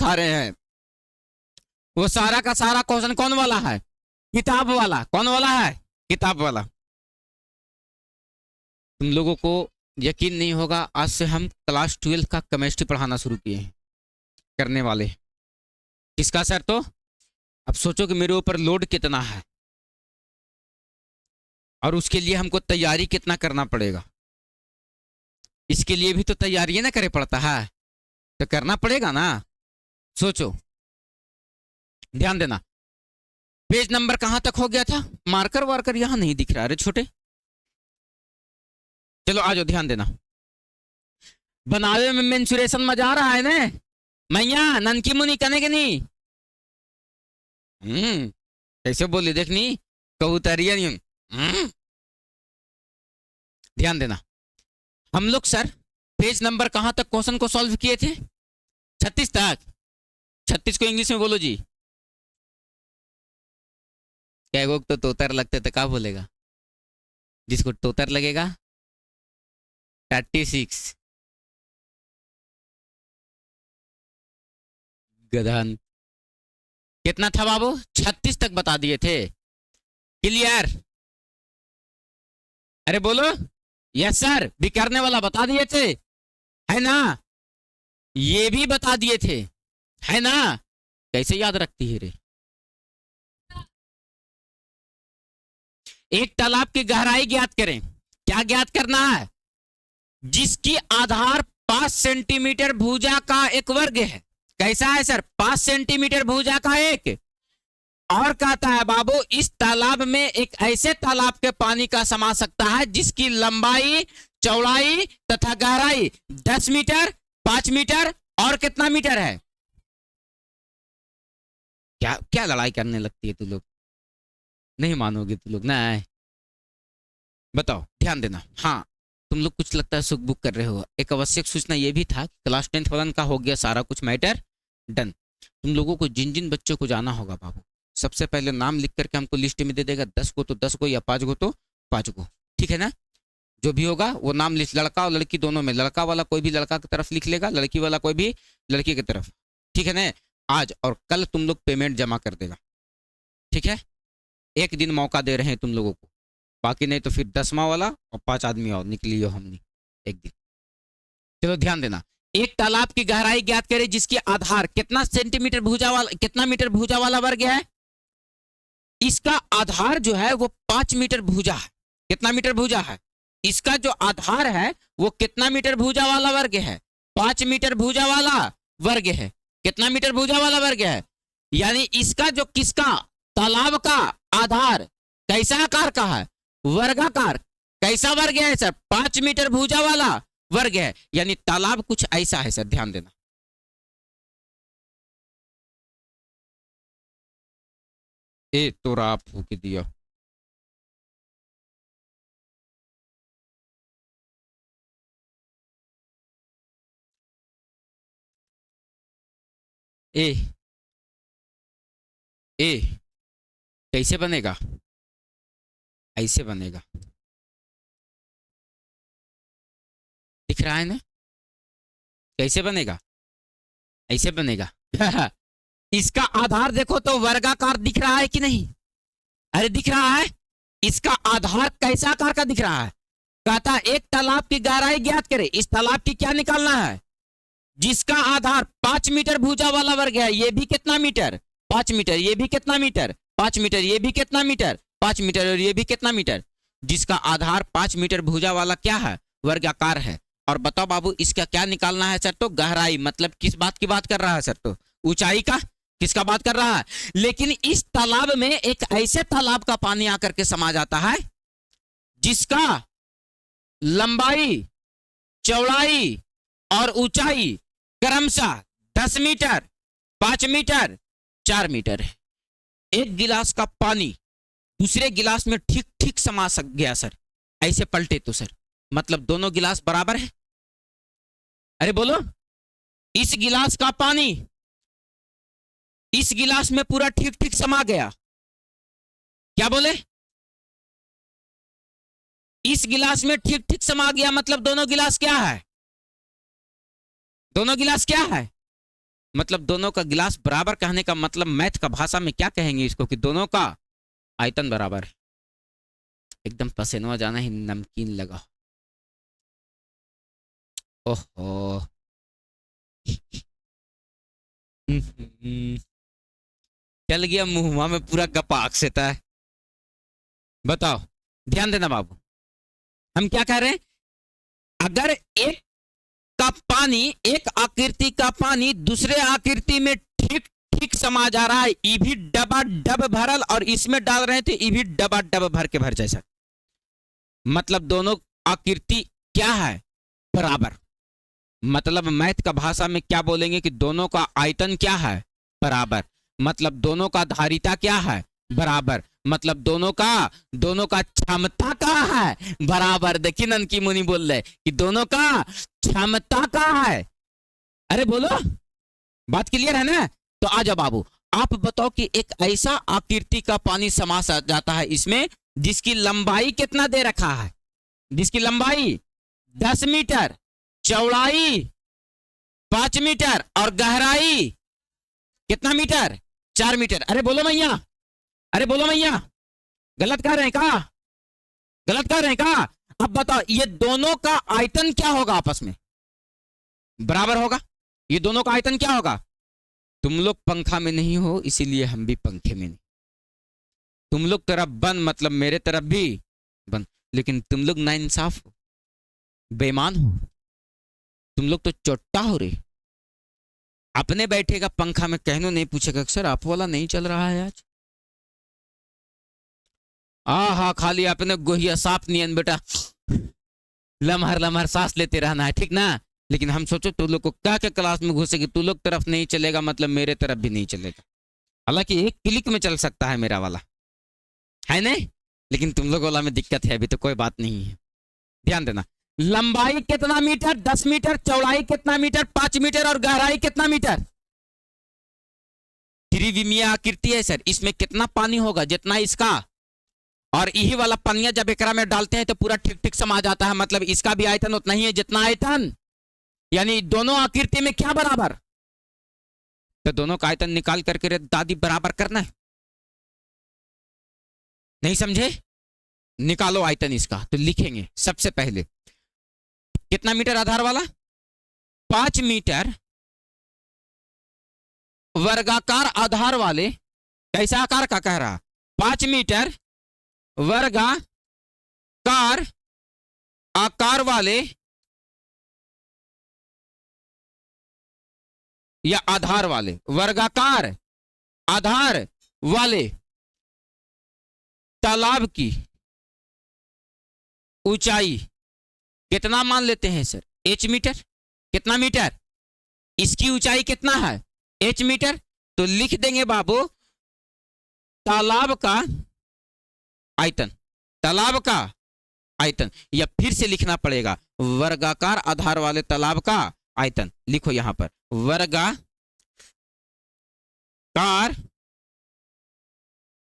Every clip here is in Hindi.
सारे हैं। वो सारा का सारा क्वेश्चन कौन वाला है? किताब वाला। कौन वाला है? किताब वाला। तुम लोगों को यकीन नहीं होगा, आज से हम क्लास 12 का केमिस्ट्री पढ़ाना शुरू किए हैं, करने वाले। किसका सर? तो अब सोचो कि मेरे ऊपर लोड कितना है और उसके लिए हमको तैयारी कितना करना पड़ेगा। इसके लिए भी तो तैयारी ना करे पड़ता है, तो करना पड़ेगा ना। सोचो, ध्यान देना। पेज नंबर कहां तक हो गया था? मार्कर वार्कर यहां नहीं दिख रहा। अरे छोटे, चलो आ जाओ, ध्यान देना। बनावे में मेंसुरेशन मजा आ रहा है ने मैया ननकी मुनी कने के नहीं। कैसे बोली देखनी कबूतरिया। ध्यान देना। हम लोग सर पेज नंबर कहां तक क्वेश्चन को सॉल्व किए थे? 36 तक। 36 को इंग्लिश में बोलो जी। क्या तो तोतर लगते तो क्या बोलेगा? जिसको तोतर लगेगा 36। गधन। कितना था बाबू? 36 तक बता दिए थे। क्लियर? अरे बोलो। यस सर, भी करने वाला बता दिए थे, है ना? ये भी बता दिए थे, है ना? कैसे याद रखती है रे? एक तालाब की गहराई ज्ञात करें। क्या ज्ञात करना है? जिसकी आधार 5 सेंटीमीटर भुजा का एक वर्ग है। कैसा है सर? 5 सेंटीमीटर भुजा का एक। और कहता है बाबू, इस तालाब में एक ऐसे तालाब के पानी का समा सकता है जिसकी लंबाई, चौड़ाई तथा गहराई 10 मीटर, 5 मीटर और कितना मीटर है? क्या क्या लड़ाई करने लगती है तू लोग? नहीं मानोगे तू लोग ना। बताओ, ध्यान देना। हाँ, तुम लोग कुछ लगता है सुख बुक कर रहे हो। एक आवश्यक सूचना यह भी था कि क्लास 10 वालन का हो गया सारा कुछ मैटर डन। तुम लोगों को जिन जिन बच्चों को जाना होगा बाबू, सबसे पहले नाम लिख करके हमको लिस्ट में दे देगा। 10 को तो 10 को, या 5 को तो 5 को, ठीक है ना? जो भी होगा वो नाम लिस्ट, लड़का और लड़की दोनों में। लड़का वाला कोई भी लड़का की तरफ लिख लेगा, लड़की वाला कोई भी लड़की की तरफ, ठीक है ना? आज और कल तुम लोग पेमेंट जमा कर देगा, ठीक है? एक दिन मौका दे रहे हैं तुम लोगों को, बाकी नहीं तो फिर 10वां वाला और 5 आदमी और निकलियो हमने एक दिन। चलो ध्यान देना। एक तालाब की गहराई ज्ञात करें जिसकी आधार कितना सेंटीमीटर भुजा वाला, कितना मीटर भुजा वाला वर्ग है? इसका आधार जो है वो 5 मीटर भुजा है। कितना मीटर भुजा है? इसका जो आधार है वो कितना मीटर भुजा वाला वर्ग है? 5 मीटर भुजा वाला वर्ग है। कितना मीटर भुजा वाला वर्ग है? यानी इसका जो, किसका, तालाब का आधार कैसा आकार का है? वर्गाकार। कैसा वर्ग है सर? 5 मीटर भुजा वाला वर्ग है। यानी तालाब कुछ ऐसा है सर, ध्यान देना। ए तोरा फूक दिया। ए ए कैसे बनेगा? ऐसे बनेगा, दिख रहा है ना? कैसे बनेगा? ऐसे बनेगा। इसका आधार देखो तो वर्गाकार दिख रहा है कि नहीं? अरे दिख रहा है। इसका आधार कैसा आकार का दिख रहा है? कहता है एक तालाब की गहराई ज्ञात करे। इस तालाब की क्या निकालना है? जिसका आधार 5 मीटर भुजा वाला वर्ग है। ये भी कितना मीटर? 5 मीटर। ये भी कितना मीटर? 5 मीटर। ये भी कितना मीटर? 5 मीटर। और ये भी कितना मीटर? जिसका आधार 5 मीटर भुजा वाला क्या है? वर्गाकार है। और बताओ बाबू, इसका क्या निकालना है सर? तो गहराई, मतलब किस बात की बात कर रहा है सर? तो ऊंचाई का, किसका बात कर रहा है? लेकिन इस तालाब में एक ऐसे तालाब का पानी आकर के समा जाता है जिसका लंबाई, चौड़ाई और ऊंचाई क्रमशः 10 मीटर, 5 मीटर, 4 मीटर है। एक गिलास का पानी दूसरे गिलास में ठीक ठीक समा सक गया सर, ऐसे पलटे तो सर, मतलब दोनों गिलास बराबर है। अरे बोलो, इस गिलास का पानी इस गिलास में पूरा ठीक ठीक समा गया। क्या बोले? इस गिलास में ठीक ठीक समा गया, मतलब दोनों गिलास क्या है? दोनों गिलास क्या है? मतलब दोनों का गिलास बराबर कहने का मतलब मैथ का भाषा में क्या कहेंगे इसको, कि दोनों का आयतन बराबर है। एकदम पसीना जाना ही नमकीन लगा। ओहो। चल गया मुंह में पूरा गपाक से था। बताओ, ध्यान देना बाबू, हम क्या कह रहे हैं, अगर एक का पानी, एक आकृति का पानी दूसरे आकृति में ठीक ठीक समा जा रहा है, ये भी डबा डब भरल, और इसमें डाल रहे थे ये भी डबा डब भर के भर जैसा, मतलब दोनों आकृति क्या है, बराबर। मतलब मैथ का भाषा में क्या बोलेंगे कि दोनों का आयतन क्या है, बराबर। मतलब दोनों का धारिता क्या है, बराबर। मतलब दोनों का क्षमता का है, बराबर। देखिए ननकी मुनि बोल रहे कि दोनों का क्षमता का है। अरे बोलो, बात क्लियर है ना? तो आ जाओ बाबू, आप बताओ कि एक ऐसा आकृति का पानी समा जाता है इसमें जिसकी लंबाई कितना दे रखा है, जिसकी लंबाई 10 मीटर, चौड़ाई 5 मीटर और गहराई कितना मीटर, 4 मीटर। अरे बोलो मैया, अरे बोलो मैया, गलत कह रहे हैं का, गलत कह रहे हैं का? अब बताओ ये दोनों का आयतन क्या होगा, आपस में बराबर होगा। ये दोनों का आयतन क्या होगा? तुम लोग पंखा में नहीं हो इसीलिए हम भी पंखे में नहीं। तुम लोग तरफ बंद मतलब मेरे तरफ भी बंद, लेकिन तुम लोग नाइंसाफ हो, बेईमान हो, तुम लोग तो चोट्टा हो रहे। अपने बैठेगा पंखा में, कहनो नहीं पूछेगा सर आप वाला नहीं चल रहा है आज। हाँ खाली अपने गोहिया सांप नियन बेटा लम्हर लम्हर सांस लेते रहना है, ठीक ना। लेकिन हम सोचो तू लोग को क्या क्या क्लास में घुसेगी, तू लोग तरफ नहीं चलेगा मतलब मेरे तरफ भी नहीं चलेगा। हालांकि एक क्लिक में चल सकता है मेरा वाला, है नहीं, लेकिन तुम लोग वाला में दिक्कत है अभी, तो कोई बात नहीं है। ध्यान देना, लंबाई कितना मीटर, 10 मीटर, चौड़ाई कितना मीटर, 5 मीटर और गहराई कितना मीटर। त्रिविमीय आकृति है सर, इसमें कितना पानी होगा, जितना इसका, और यही वाला पनिया जब एकरा में डालते हैं तो पूरा ठीक ठीक समा जाता है, मतलब इसका भी आयतन उतना ही है जितना आयतन, यानी दोनों आकृति में क्या बराबर। तो दोनों का आयतन निकाल करके रे दादी बराबर करना है, नहीं समझे? निकालो आयतन इसका, तो लिखेंगे सबसे पहले कितना मीटर आधार वाला, 5 मीटर वर्गाकार आधार वाले, कैसा आकार का कह रहा, 5 मीटर वर्गाकार आकार वाले या आधार वाले, वर्गाकार आधार वाले तालाब की ऊंचाई कितना मान लेते हैं सर, h मीटर। कितना मीटर, इसकी ऊंचाई कितना है, h मीटर। तो लिख देंगे बाबू तालाब का आयतन, तालाब का आयतन, या फिर से लिखना पड़ेगा वर्गाकार आधार वाले तालाब का आयतन। लिखो यहां पर वर्गाकार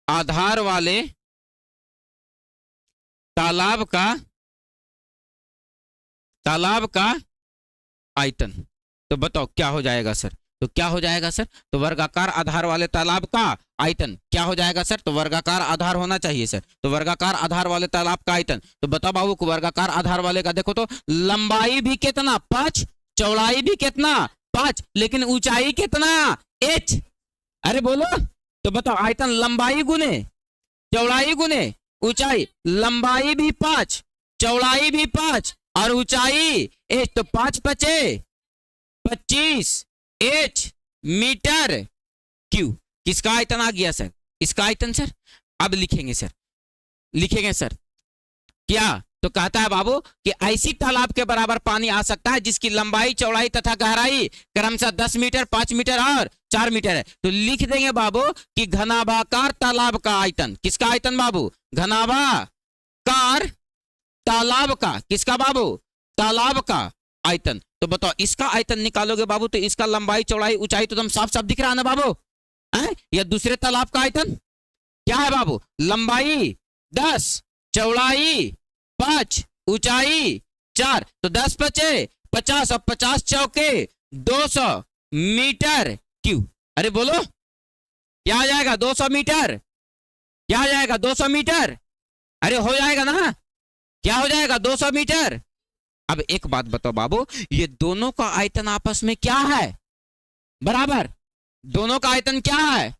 आधार वाले तालाब का आयतन। तो बताओ क्या हो जाएगा सर, तो क्या हो जाएगा सर, तो वर्गाकार आधार वाले तालाब का आयतन क्या हो जाएगा सर, तो वर्गाकार आधार होना चाहिए सर, तो वर्गाकार आधार वाले तालाब का आयतन। तो बताओ बाबू को वर्गाकार आधार वाले का देखो तो लंबाई भी कितना 5, चौड़ाई भी कितना 5, लेकिन ऊंचाई कितना h। अरे बोलो, तो बताओ आयतन लंबाई गुने चौड़ाई गुने ऊंचाई, लंबाई भी 5, चौड़ाई भी 5 और ऊंचाई h, तो 5 बचे 25 h मीटर क्यू। किसका आयतन आ गया सर, इसका आयतन सर। अब लिखेंगे सर, लिखेंगे सर क्या, तो कहता है बाबू कि ऐसी तालाब के बराबर पानी आ सकता है जिसकी लंबाई चौड़ाई तथा गहराई क्रमशः 10 मीटर 5 मीटर और 4 मीटर है। तो लिख देंगे बाबू कि घनाभाकार तालाब का आयतन, किसका आयतन बाबू, घनाभाकार तालाब का, किसका बाबू, तालाब का आयतन। तो बताओ इसका आयतन निकालोगे बाबू तो इसका लंबाई चौड़ाई ऊंचाई तो एकदम साफ साफ दिख रहा है ना बाबू, है? या दूसरे तालाब का आयतन क्या है बाबू, लंबाई 10, चौड़ाई 5, ऊंचाई 4, तो 10 बचे 50 और 50 चौके 200 मीटर क्यू। अरे बोलो, क्या आ जाएगा? 200 मीटर। क्या आ जाएगा? 200 मीटर। अरे हो जाएगा ना? क्या हो जाएगा? 200 मीटर। अब एक बात बताओ बाबू, ये दोनों का आयतन आपस में क्या है? बराबर। दोनों का आयतन क्या है?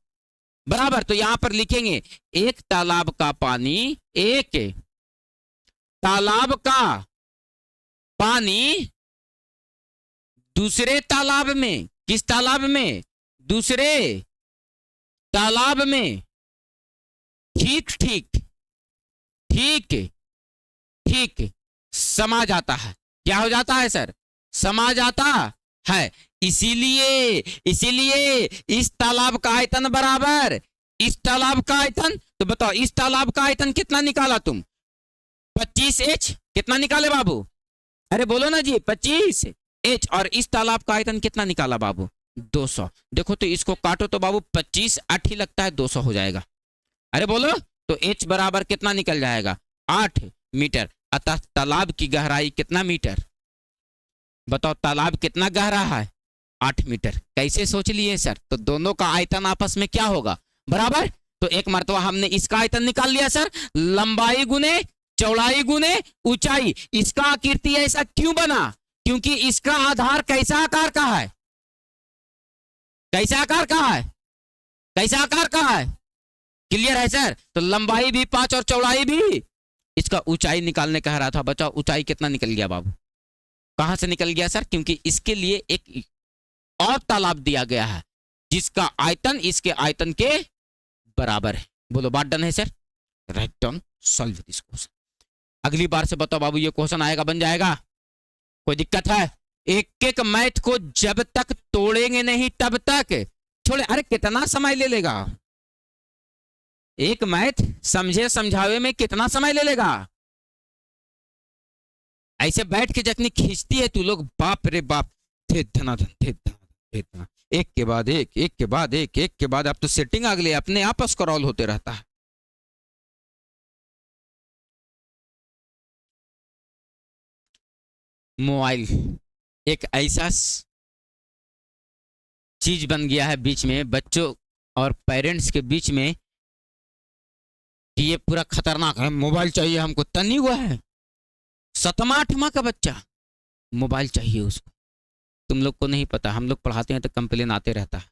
बराबर। तो यहां पर लिखेंगे एक तालाब का पानी, एक तालाब का पानी दूसरे तालाब में, किस तालाब में? दूसरे तालाब में। ठीक ठीक ठीक ठीक, समा जाता है। क्या हो जाता है सर? समा जाता है। इसीलिए इसीलिए इस तालाब का आयतन बराबर इस तालाब का आयतन। तो बताओ इस तालाब का आयतन कितना निकाला तुम? 25H। कितना निकाले बाबू? अरे बोलो ना जी, 25H। और इस तालाब का आयतन कितना निकाला बाबू? 200। देखो तो इसको काटो तो बाबू 25 8 ही लगता है, 200 हो जाएगा। अरे बोलो, तो H बराबर कितना निकल जाएगा? 8 मीटर। अतः तालाब की गहराई कितना मीटर? बताओ तालाब कितना गहरा है? 8 मीटर। कैसे सोच लिए सर? तो दोनों का आयतन आपस में क्या होगा? बराबर। तो एक मर्तबा हमने इसका आयतन निकाल लिया सर, लंबाई गुने चौड़ाई गुने ऊंचाई। इसका आकृति ऐसा क्यों बना? क्योंकि इसका आधार कैसा आकार का है? कैसा आकार का है? कैसा आकार का है? क्लियर है सर? तो लंबाई भी 5 और चौड़ाई भी। इसका ऊंचाई निकालने कह रहा था, बचाओ ऊंचाई कितना निकल गया बाबू? कहां से निकल गया सर? क्योंकि इसके लिए एक और तालाब दिया गया है जिसका आयतन इसके आयतन के बराबर है। बोलो बात डन है sir? Write down, solve this question. अगली बार से बताओ बाबू, ये क्वेश्चन आएगा, बन जाएगा? कोई दिक्कत है? एक एक मैथ को जब तक तोड़ेंगे नहीं तब तक छोड़े। अरे कितना समय ले लेगा एक मैथ समझे समझावे में? कितना समय ले लेगा? ऐसे बैठ के जखनी खींचती है तू लोग, बाप रे बाप, धे धनाधन धे धनाधन धे धनाधन, एक के बाद एक के बाद एक के बाद। अब तो सेटिंग अगले अपने आप स्क्रॉल होते रहता है। मोबाइल एक ऐसा चीज बन गया है बीच में बच्चों और पेरेंट्स के बीच में कि ये पूरा खतरनाक है। मोबाइल चाहिए हमको, तनी हुआ है 7वां 8वां का बच्चा, मोबाइल चाहिए उसको। तुम लोग को नहीं पता, हम लोग पढ़ाते हैं तो कंप्लेन आते रहता है।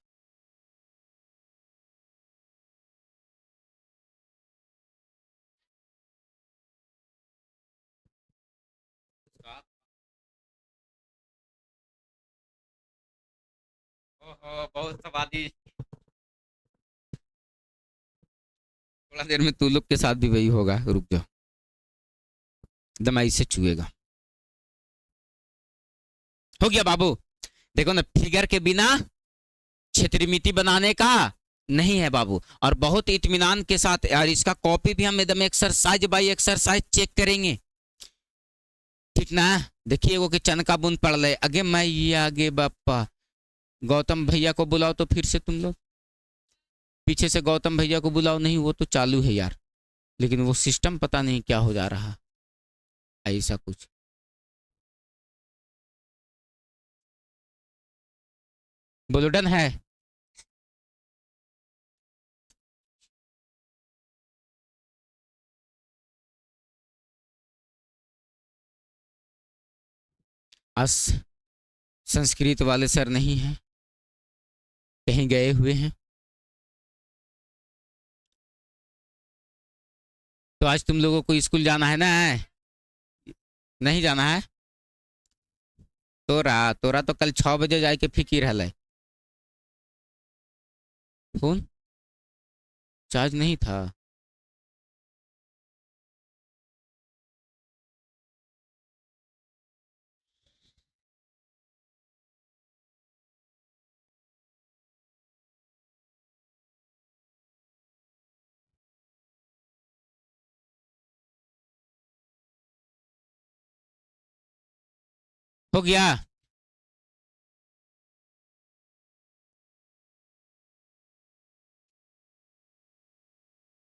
ओहो बहुत स्वादिष्ट। थोड़ा देर में तू लोग के साथ भी वही होगा, रुक जाओ, एकदम ऐसे चुएगा। हो गया बाबू? देखो ना, फिगर के बिना क्षेत्रमिति बनाने का नहीं है बाबू। और बहुत इत्मीनान के साथ यार, इसका कॉपी भी हम एकदम एक्सरसाइज बाय एक्सरसाइज चेक करेंगे, ठीक ना? देखिए वो कि चन का बूंद पड़ ले, आगे मैं ये आगे बापा। गौतम भैया को बुलाओ तो फिर से तुम लोग पीछे से गौतम भैया को बुलाओ। नहीं वो तो चालू है यार, लेकिन वो सिस्टम पता नहीं क्या हो जा रहा, ऐसा कुछ। बोलो डन है? आज संस्कृत वाले सर नहीं है, कहीं गए हुए हैं। तो आज तुम लोगों को स्कूल जाना है ना? नहीं जाना है? तोरा तोरा तो कल 6 बजे जाके फिकिर हल। फोन चार्ज नहीं था? हो गया?